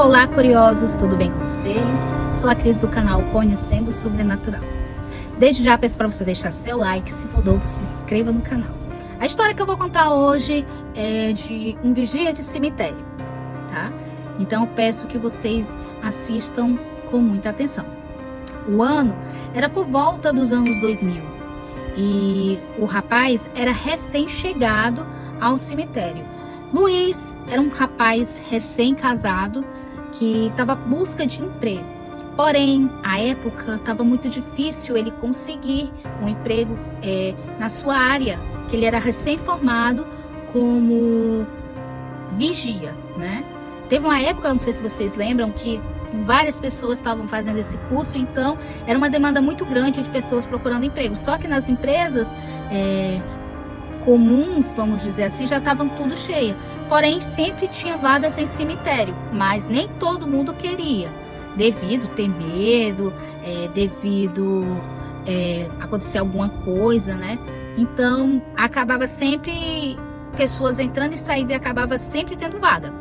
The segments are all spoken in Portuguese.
Olá, curiosos, tudo bem com vocês? Sou a Cris do canal Conhecendo o Sobrenatural. Desde já peço para você deixar seu like, se for novo, se inscreva no canal. A história que eu vou contar hoje é de um vigia de cemitério, tá? Então eu peço que vocês assistam com muita atenção. O ano era por volta dos anos 2000 e o rapaz era recém-chegado ao cemitério. Luiz era um rapaz recém-casado que estava à busca de emprego. Porém, à época estava muito difícil ele conseguir um emprego na sua área, que ele era recém-formado como vigia, né? Teve uma época, não sei se vocês lembram, que várias pessoas estavam fazendo esse curso, então era uma demanda muito grande de pessoas procurando emprego. Só que nas empresas comuns, vamos dizer assim, já estavam tudo cheia. Porém, sempre tinha vagas em cemitério, mas nem todo mundo queria, devido ter medo, devido acontecer alguma coisa, né? Então, acabava sempre pessoas entrando e saindo e acabava sempre tendo vaga.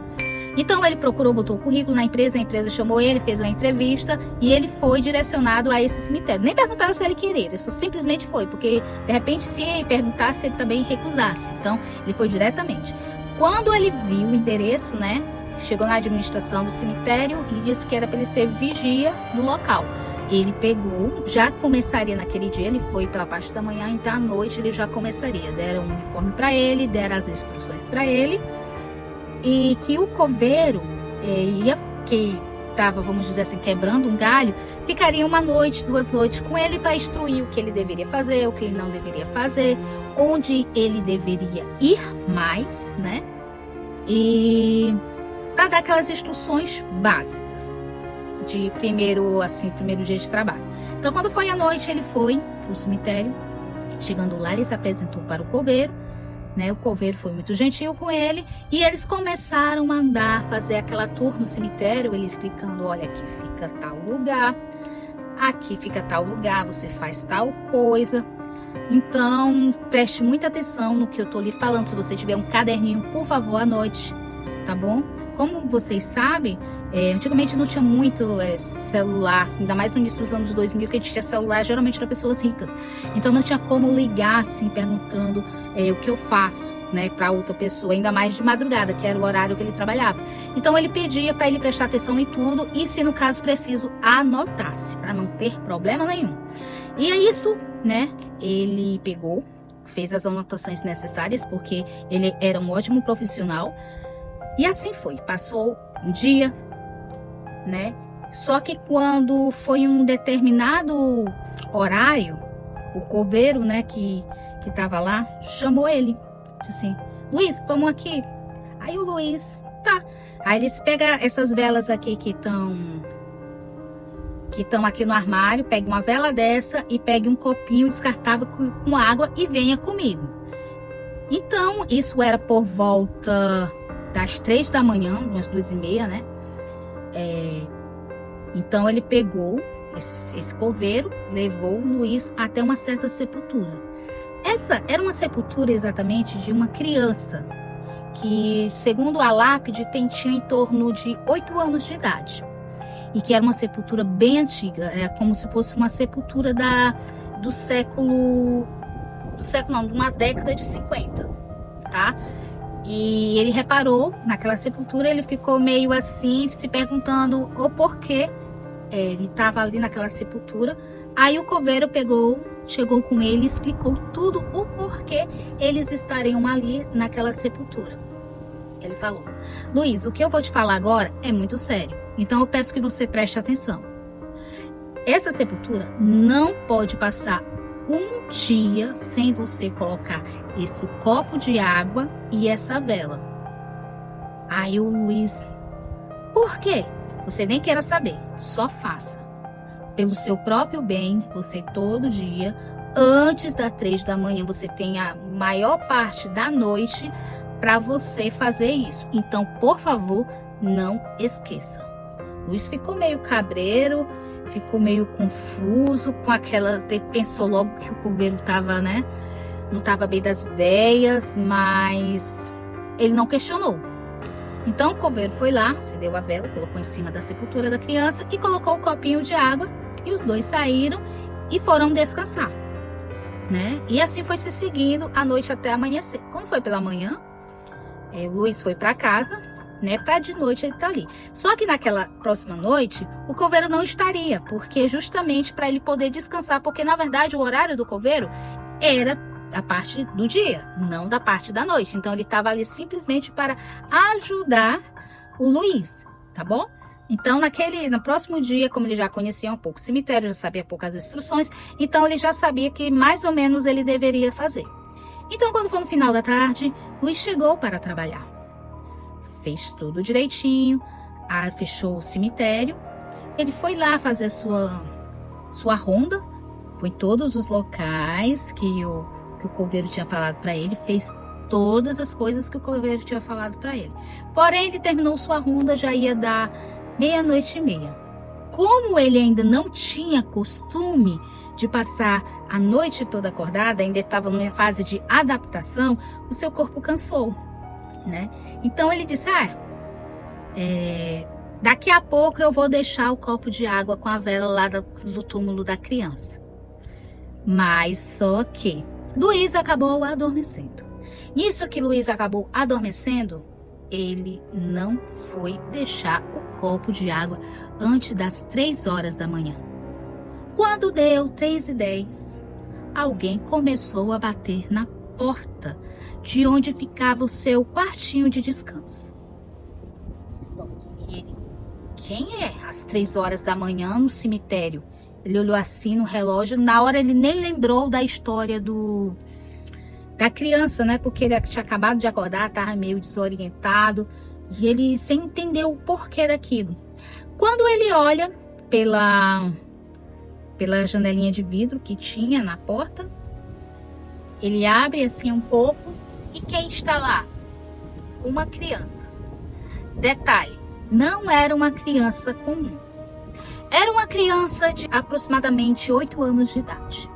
Então, ele procurou, botou o currículo na empresa, a empresa chamou ele, fez uma entrevista e ele foi direcionado a esse cemitério. Nem perguntaram se ele queria, ele só simplesmente foi, porque de repente se perguntasse, ele também recusasse. Então, ele foi diretamente. Quando ele viu o endereço, né, chegou na administração do cemitério e disse que era para ele ser vigia do local. Ele pegou, já começaria naquele dia, ele foi pela parte da manhã, então à noite ele já começaria. Deram um uniforme para ele, deram as instruções para ele. E que o coveiro que estava, vamos dizer assim, quebrando um galho, ficaria uma noite, 2 noites com ele para instruir o que ele deveria fazer, o que ele não deveria fazer, onde ele deveria ir mais, né? E para dar aquelas instruções básicas de primeiro dia de trabalho. Então, quando foi à noite, ele foi para o cemitério. Chegando lá, ele se apresentou para o coveiro. Né, o coveiro foi muito gentil com ele e eles começaram a andar, fazer aquela tour no cemitério, ele explicando, olha, aqui fica tal lugar, aqui fica tal lugar, você faz tal coisa. Então, preste muita atenção no que eu tô lhe falando. Se você tiver um caderninho, por favor, anote, tá bom? Como vocês sabem, antigamente não tinha muito celular, ainda mais no início dos anos 2000, que a gente tinha celular geralmente para pessoas ricas. Então não tinha como ligar assim, perguntando o que eu faço, né, para outra pessoa, ainda mais de madrugada, que era o horário que ele trabalhava. Então ele pedia para ele prestar atenção em tudo e, se no caso preciso, anotasse, para não ter problema nenhum. E é isso, né, ele pegou, fez as anotações necessárias, porque ele era um ótimo profissional. E assim foi, passou um dia, né? Só que quando foi um determinado horário, o coveiro, né, que tava lá, chamou ele. Disse assim, Luiz, vamos aqui. Aí o Luiz, tá. Aí eles pegam essas velas aqui que estão aqui no armário, pega uma vela dessa e pega um copinho descartável com água e venha comigo. Então, isso era por volta das 3 da manhã, umas 2h30, né? Então ele pegou esse coveiro, levou o Luiz até uma certa sepultura. Essa era uma sepultura exatamente de uma criança que, segundo a lápide, tinha em torno de 8 anos de idade. E que era uma sepultura bem antiga, é como se fosse uma sepultura do século não, de uma década de 50, tá? E ele reparou naquela sepultura, ele ficou meio assim, se perguntando o porquê ele estava ali naquela sepultura. Aí o coveiro chegou com ele e explicou tudo o porquê eles estariam ali naquela sepultura. Ele falou, Luiz, o que eu vou te falar agora é muito sério, então eu peço que você preste atenção. Essa sepultura não pode passar um dia sem você colocar esse copo de água e essa vela. Aí o Luiz, por quê? Você nem queira saber, só faça. Pelo seu próprio bem, você todo dia, antes das 3 da manhã, você tem a maior parte da noite para você fazer isso. Então, por favor, não esqueça. Luiz ficou meio cabreiro, ficou meio confuso com aquela... Pensou logo que o coveiro estava, né? Não estava bem das ideias, mas ele não questionou. Então o coveiro foi lá, acendeu a vela, colocou em cima da sepultura da criança e colocou o copinho de água, e os dois saíram e foram descansar, né? E assim foi se seguindo a noite até amanhecer. Quando foi pela manhã, o Luiz foi para casa, né? Para de noite ele tá ali. Só que naquela próxima noite, o coveiro não estaria, porque justamente para ele poder descansar, porque na verdade o horário do coveiro era da parte do dia, não da parte da noite. Então ele estava ali simplesmente para ajudar o Luiz, tá bom? Então no próximo dia, como ele já conhecia um pouco o cemitério, já sabia poucas instruções, então ele já sabia que mais ou menos ele deveria fazer. Então quando foi no final da tarde, Luiz chegou para trabalhar. Fez tudo direitinho, fechou o cemitério. Ele foi lá fazer sua ronda, foi em todos os locais que o coveiro tinha falado para ele, fez todas as coisas que o coveiro tinha falado para ele. Porém, ele terminou sua ronda, já ia dar 00:30. Como ele ainda não tinha costume de passar a noite toda acordada, ainda estava numa fase de adaptação, o seu corpo cansou, né? Então ele disse, daqui a pouco eu vou deixar o copo de água com a vela lá do túmulo da criança. Mas só que Luiz acabou adormecendo. Nisso que Luiz acabou adormecendo, ele não foi deixar o copo de água antes das 3h da manhã. Quando deu 3h10, alguém começou a bater na porta de onde ficava o seu quartinho de descanso. E ele, quem é às 3h da manhã no cemitério? Ele olhou assim no relógio, na hora ele nem lembrou da história da criança, né? Porque ele tinha acabado de acordar, estava meio desorientado, e ele sem entender o porquê daquilo. Quando ele olha pela janelinha de vidro que tinha na porta, ele abre assim um pouco, e quem está lá? Uma criança. Detalhe, não era uma criança comum. Era uma criança de aproximadamente 8 anos de idade,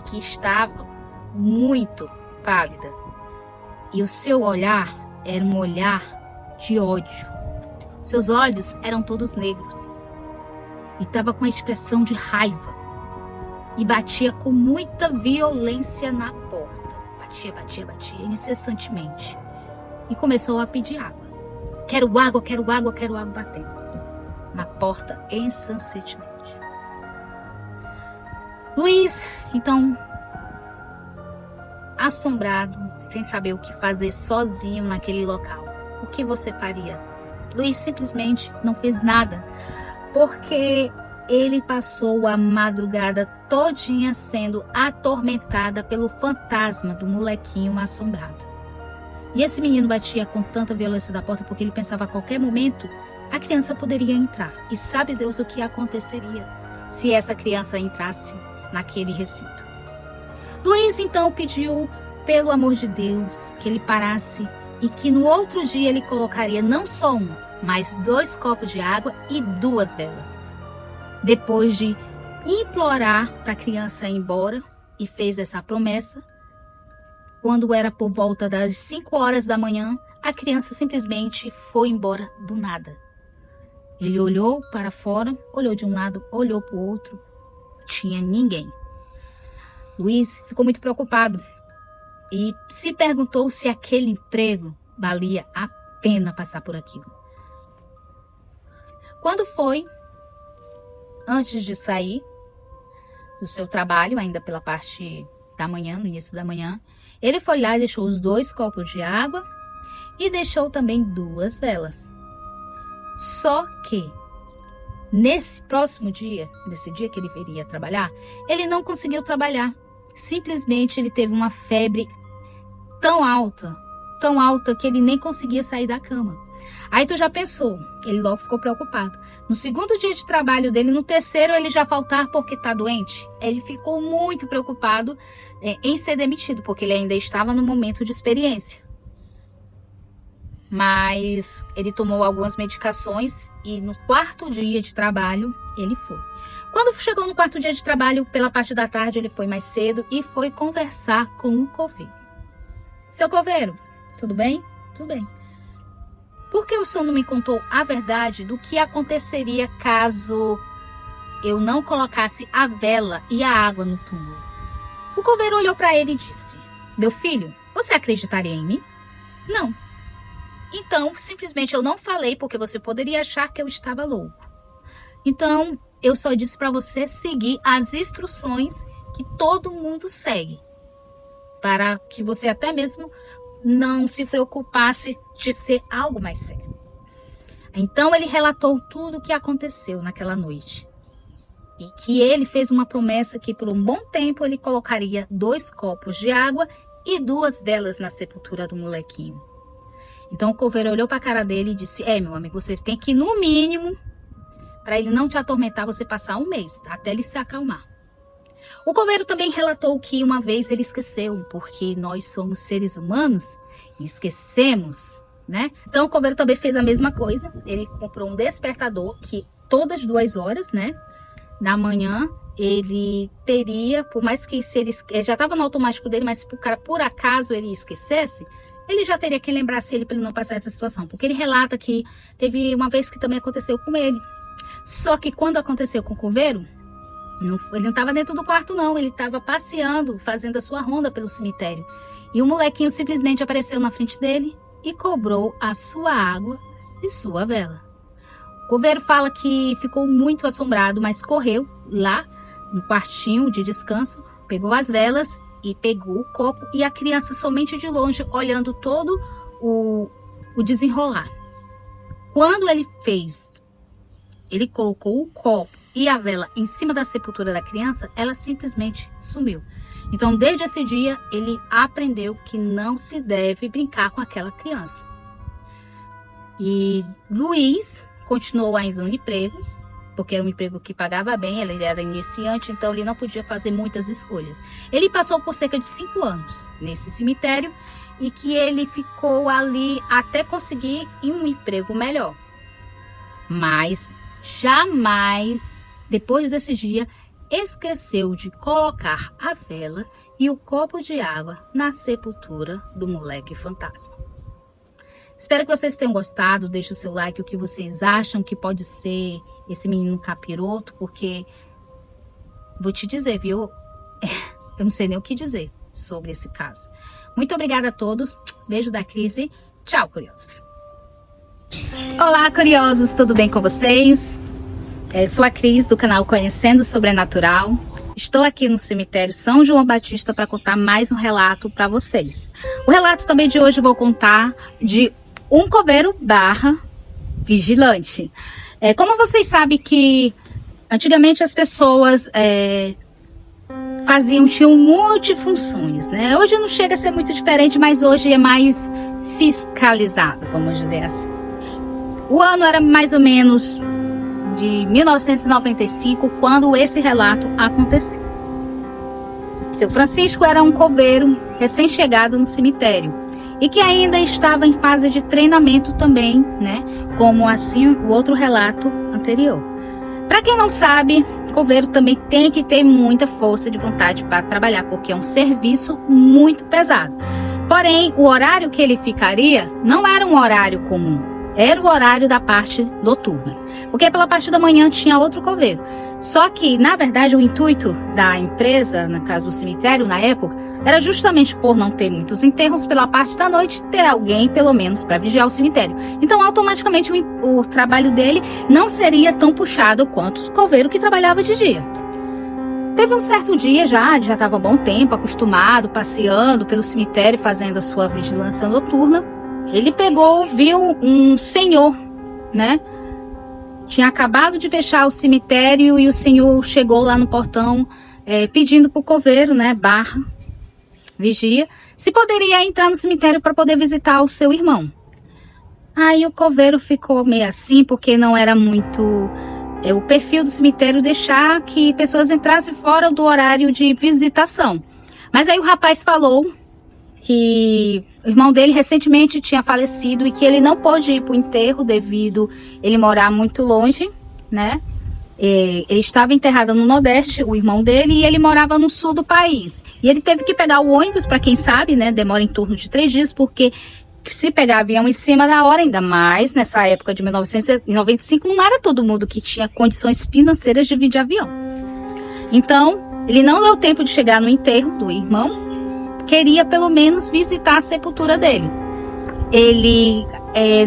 que estava muito pálida. E o seu olhar era um olhar de ódio. Seus olhos eram todos negros. E estava com a expressão de raiva. E batia com muita violência na porta. Batia incessantemente. E começou a pedir água. Quero água, batendo na porta incessantemente. Luiz, então, assombrado, sem saber o que fazer sozinho naquele local. O que você faria? Luiz simplesmente não fez nada, porque ele passou a madrugada todinha sendo atormentada pelo fantasma do molequinho assombrado. E esse menino batia com tanta violência da porta porque ele pensava a qualquer momento a criança poderia entrar. E sabe Deus o que aconteceria se essa criança entrasse naquele recinto. Luiz então pediu, pelo amor de Deus, que ele parasse e que no outro dia ele colocaria não só um, mas 2 copos de água e 2 velas. Depois de implorar para a criança ir embora, e fez essa promessa, quando era por volta das 5h da manhã, a criança simplesmente foi embora do nada. Ele olhou para fora, olhou de um lado, olhou para o outro, tinha ninguém. Luiz ficou muito preocupado e se perguntou se aquele emprego valia a pena passar por aquilo. Quando foi, antes de sair do seu trabalho, ainda pela parte da manhã, no início da manhã, ele foi lá e deixou os 2 copos de água e deixou também 2 velas. Só que nesse próximo dia, nesse dia que ele viria trabalhar, ele não conseguiu trabalhar. Simplesmente ele teve uma febre tão alta que ele nem conseguia sair da cama. Aí tu já pensou, ele logo ficou preocupado. No segundo dia de trabalho dele, no terceiro ele já faltar porque tá doente. Ele ficou muito preocupado em ser demitido, porque ele ainda estava no momento de experiência. Mas ele tomou algumas medicações e no 4º dia de trabalho ele foi. Quando chegou no 4º dia de trabalho, pela parte da tarde, ele foi mais cedo e foi conversar com o coveiro. Seu coveiro, tudo bem? Tudo bem. Por que o senhor não me contou a verdade do que aconteceria caso eu não colocasse a vela e a água no túmulo? O coveiro olhou para ele e disse: meu filho, você acreditaria em mim? Não. Então, simplesmente eu não falei porque você poderia achar que eu estava louco. Então, eu só disse para você seguir as instruções que todo mundo segue, para que você até mesmo não se preocupasse de ser algo mais sério. Então, ele relatou tudo o que aconteceu naquela noite. E que ele fez uma promessa que por um bom tempo ele colocaria 2 copos de água e 2 velas na sepultura do molequinho. Então o coveiro olhou para a cara dele e disse: meu amigo, você tem que, no mínimo, para ele não te atormentar, você passar 1 mês, até ele se acalmar. O coveiro também relatou que uma vez ele esqueceu, porque nós somos seres humanos e esquecemos, né? Então o coveiro também fez a mesma coisa. Ele comprou um despertador que todas 2 horas, né, da manhã, ele teria, por mais que se ele já estava no automático dele, mas se o cara por acaso ele esquecesse, ele já teria que lembrar-se ele para ele não passar essa situação. Porque ele relata que teve uma vez que também aconteceu com ele. Só que quando aconteceu com o coveiro, ele não estava dentro do quarto não, ele estava passeando, fazendo a sua ronda pelo cemitério. E o molequinho simplesmente apareceu na frente dele e cobrou a sua água e sua vela. O coveiro fala que ficou muito assombrado, mas correu lá no quartinho de descanso, pegou as velas e pegou o copo e a criança somente de longe, olhando todo o desenrolar. Quando ele fez, ele colocou o copo e a vela em cima da sepultura da criança, ela simplesmente sumiu. Então, desde esse dia, ele aprendeu que não se deve brincar com aquela criança. E Luiz continuou ainda no emprego, porque era um emprego que pagava bem, ele era iniciante, então ele não podia fazer muitas escolhas. Ele passou por cerca de 5 anos nesse cemitério e que ele ficou ali até conseguir um emprego melhor. Mas jamais, depois desse dia, esqueceu de colocar a vela e o copo de água na sepultura do moleque fantasma. Espero que vocês tenham gostado. Deixe o seu like, o que vocês acham que pode ser esse menino capiroto, porque vou te dizer, viu? Eu não sei nem o que dizer sobre esse caso. Muito obrigada a todos. Beijo da Cris e tchau, curiosos. Olá, curiosos, tudo bem com vocês? Sou a Cris do canal Conhecendo o Sobrenatural. Estou aqui no cemitério São João Batista para contar mais um relato para vocês. O relato também de hoje eu vou contar de um coveiro / vigilante. Como vocês sabem que antigamente as pessoas tinham multifunções, né? Hoje não chega a ser muito diferente, mas hoje é mais fiscalizado, vamos dizer assim. O ano era mais ou menos de 1995, quando esse relato aconteceu. Seu Francisco era um coveiro recém-chegado no cemitério e que ainda estava em fase de treinamento também, né? Como assim o outro relato anterior. Para quem não sabe, coveiro também tem que ter muita força de vontade para trabalhar, porque é um serviço muito pesado. Porém, o horário que ele ficaria não era um horário comum. Era o horário da parte noturna, porque pela parte da manhã tinha outro coveiro. Só que, na verdade, o intuito da empresa, no caso do cemitério, na época, era justamente por não ter muitos enterros pela parte da noite, ter alguém, pelo menos, para vigiar o cemitério. Então, automaticamente, o trabalho dele não seria tão puxado quanto o coveiro que trabalhava de dia. Teve um certo dia já estava há bom tempo, acostumado, passeando pelo cemitério, fazendo a sua vigilância noturna. Ele viu um senhor, né? Tinha acabado de fechar o cemitério e o senhor chegou lá no portão pedindo para o coveiro, né? / vigia, se poderia entrar no cemitério para poder visitar o seu irmão. Aí o coveiro ficou meio assim, porque não era muito o perfil do cemitério deixar que pessoas entrassem fora do horário de visitação. Mas aí o rapaz falou que o irmão dele recentemente tinha falecido e que ele não pôde ir para o enterro devido ele morar muito longe, né? Ele estava enterrado no Nordeste, o irmão dele, e ele morava no sul do país. E ele teve que pegar o ônibus, para quem sabe, né? Demora em torno de 3 dias, porque se pegar avião em cima da hora, ainda mais nessa época de 1995, não era todo mundo que tinha condições financeiras de vir de avião. Então, ele não deu tempo de chegar no enterro do irmão, queria pelo menos visitar a sepultura dele. Ele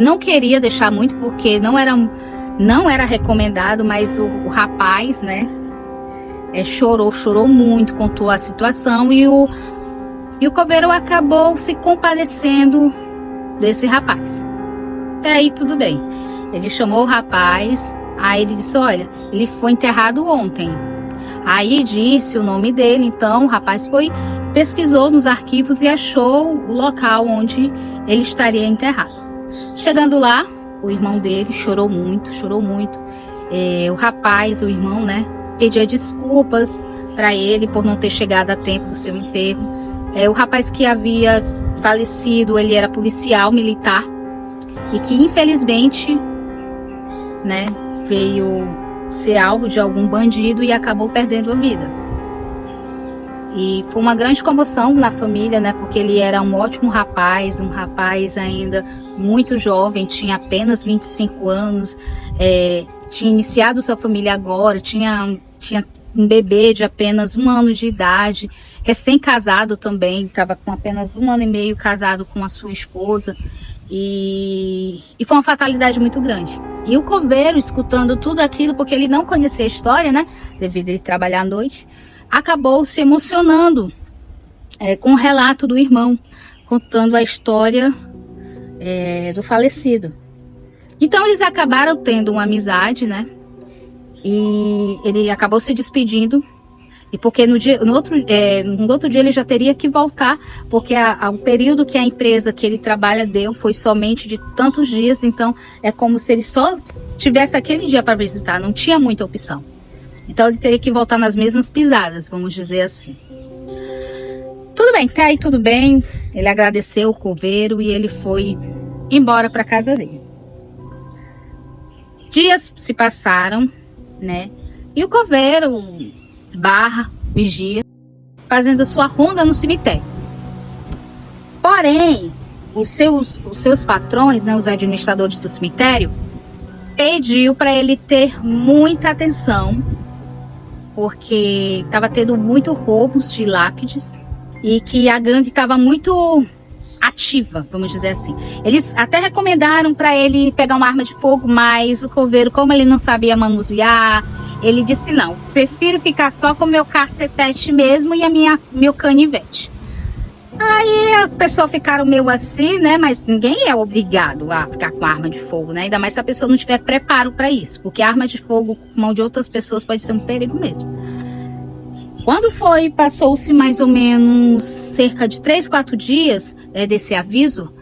não queria deixar muito, porque não era recomendado, mas o rapaz, né, chorou muito, contou a situação, e o coveiro acabou se compadecendo desse rapaz. Até aí tudo bem. Ele chamou o rapaz, aí ele disse, olha, ele foi enterrado ontem. Aí disse o nome dele, então o rapaz pesquisou nos arquivos e achou o local onde ele estaria enterrado. Chegando lá, o irmão dele chorou muito. O rapaz, o irmão, né, pedia desculpas para ele por não ter chegado a tempo do seu enterro. O rapaz que havia falecido, ele era policial militar e que infelizmente, né, veio ser alvo de algum bandido e acabou perdendo a vida. E foi uma grande comoção na família, né, porque ele era um ótimo rapaz, um rapaz ainda muito jovem, tinha apenas 25 anos, tinha iniciado sua família agora, tinha um bebê de apenas 1 ano de idade, recém-casado também, estava com apenas 1 ano e meio casado com a sua esposa, e foi uma fatalidade muito grande. E o coveiro, escutando tudo aquilo, porque ele não conhecia a história, né, devido a ele trabalhar à noite, acabou se emocionando com o relato do irmão, contando a história do falecido. Então eles acabaram tendo uma amizade, né, e ele acabou se despedindo, e porque no outro dia ele já teria que voltar, porque o período que a empresa que ele trabalha deu foi somente de tantos dias, então é como se ele só tivesse aquele dia para visitar, não tinha muita opção. Então ele teria que voltar nas mesmas pisadas, vamos dizer assim. Tudo bem, até aí tudo bem, ele agradeceu o coveiro e ele foi embora para casa dele. Dias se passaram, né? E o coveiro vigia, fazendo sua ronda no cemitério. Porém, os seus patrões, né, os administradores do cemitério, pediu para ele ter muita atenção, porque estava tendo muito roubos de lápides e que a gangue estava muito ativa, vamos dizer assim. Eles até recomendaram para ele pegar uma arma de fogo, mas o coveiro, como ele não sabia manusear, ele disse não, prefiro ficar só com o meu cacetete mesmo e meu canivete. Aí a pessoa ficaram meio assim, né, mas ninguém é obrigado a ficar com arma de fogo, né, ainda mais se a pessoa não tiver preparo para isso, porque arma de fogo com mão de outras pessoas pode ser um perigo mesmo. Quando passou-se mais ou menos cerca de 3, 4 dias desse aviso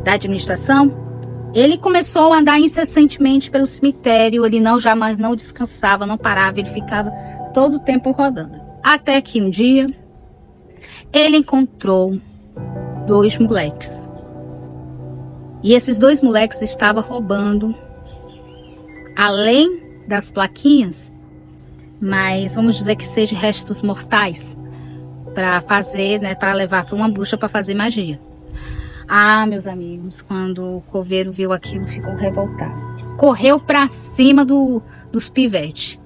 da administração, ele começou a andar incessantemente pelo cemitério, ele jamais não descansava, não parava, ele ficava todo o tempo rodando. Até que um dia, ele encontrou 2 moleques. E esses 2 moleques estavam roubando, além das plaquinhas, mas vamos dizer que seja restos mortais, para fazer, né, para levar para uma bruxa para fazer magia. Ah, meus amigos, quando o coveiro viu aquilo, ficou revoltado. Correu para cima dos pivetes.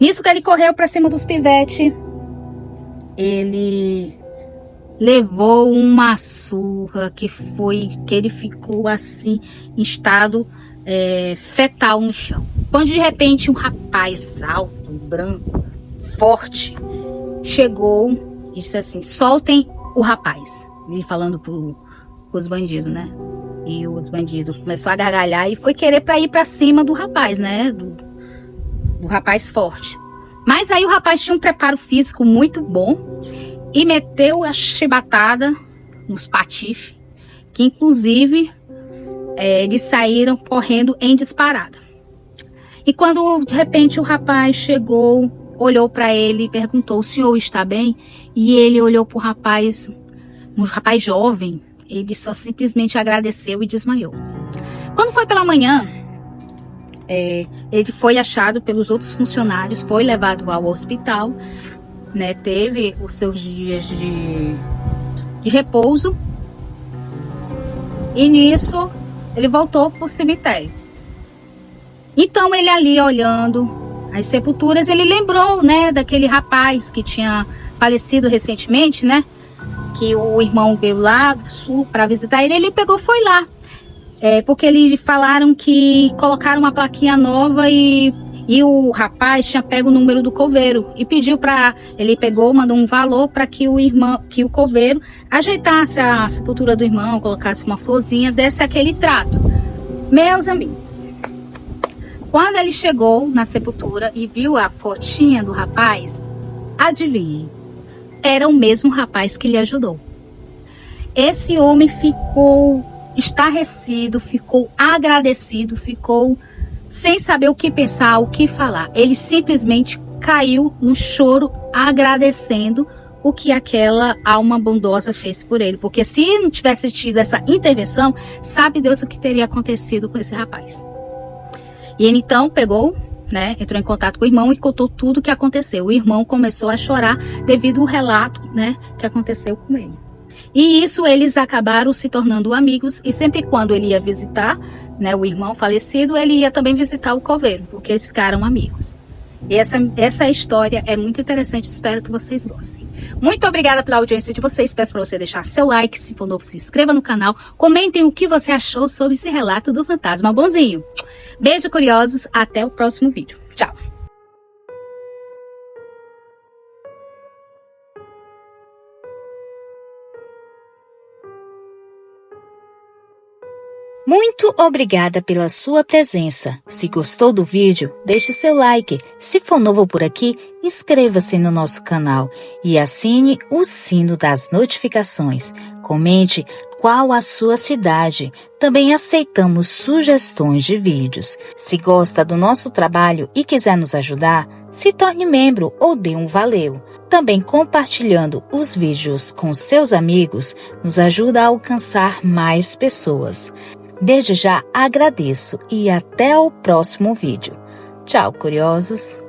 Nisso que ele correu para cima dos pivetes, ele levou uma surra que ele ficou assim, em estado fetal no chão. Quando de repente um rapaz alto, branco, forte, chegou e disse assim, soltem o rapaz. Ele falando os bandidos, né? E os bandidos começaram a gargalhar e foi querer ir para cima do rapaz, né? Do rapaz forte. Mas aí o rapaz tinha um preparo físico muito bom e meteu a chibatada nos patifes, que inclusive eles saíram correndo em disparada. E quando de repente o rapaz chegou, olhou para ele e perguntou, o senhor está bem? E ele olhou para o rapaz, um rapaz jovem, ele só simplesmente agradeceu e desmaiou. Quando foi pela manhã, ele foi achado pelos outros funcionários, foi levado ao hospital, né, teve os seus dias de repouso E nisso, ele voltou pro cemitério. Então, ele ali olhando as sepulturas, ele lembrou, né, daquele rapaz que tinha falecido recentemente, né? Que o irmão veio lá do sul para visitar ele. Ele pegou, foi lá. Porque eles falaram que colocaram uma plaquinha nova e o rapaz tinha pego o número do coveiro e pediu para ele pegou, mandou um valor para que o coveiro ajeitasse a sepultura do irmão, colocasse uma florzinha, desse aquele trato. Meus amigos, quando ele chegou na sepultura e viu a fotinha do rapaz, adivinhe, era o mesmo rapaz que lhe ajudou. Esse homem ficou estarrecido, ficou agradecido, ficou sem saber o que pensar, o que falar. Ele simplesmente caiu no choro, agradecendo o que aquela alma bondosa fez por ele. Porque se não tivesse tido essa intervenção, sabe Deus o que teria acontecido com esse rapaz. E ele então pegou, né, entrou em contato com o irmão e contou tudo o que aconteceu. O irmão começou a chorar devido ao relato, né, que aconteceu com ele. E isso eles acabaram se tornando amigos, e sempre quando ele ia visitar, né, o irmão falecido, ele ia também visitar o coveiro, porque eles ficaram amigos. E essa história é muito interessante, espero que vocês gostem. Muito obrigada pela audiência de vocês, peço para você deixar seu like, se for novo se inscreva no canal, comentem o que você achou sobre esse relato do fantasma bonzinho. Beijo, curiosos, até o próximo vídeo. Tchau! Muito obrigada pela sua presença. Se gostou do vídeo, deixe seu like. Se for novo por aqui, inscreva-se no nosso canal e assine o sino das notificações. Comente qual a sua cidade. Também aceitamos sugestões de vídeos. Se gosta do nosso trabalho e quiser nos ajudar, se torne membro ou dê um valeu. Também compartilhando os vídeos com seus amigos nos ajuda a alcançar mais pessoas. Desde já agradeço e até o próximo vídeo. Tchau, curiosos!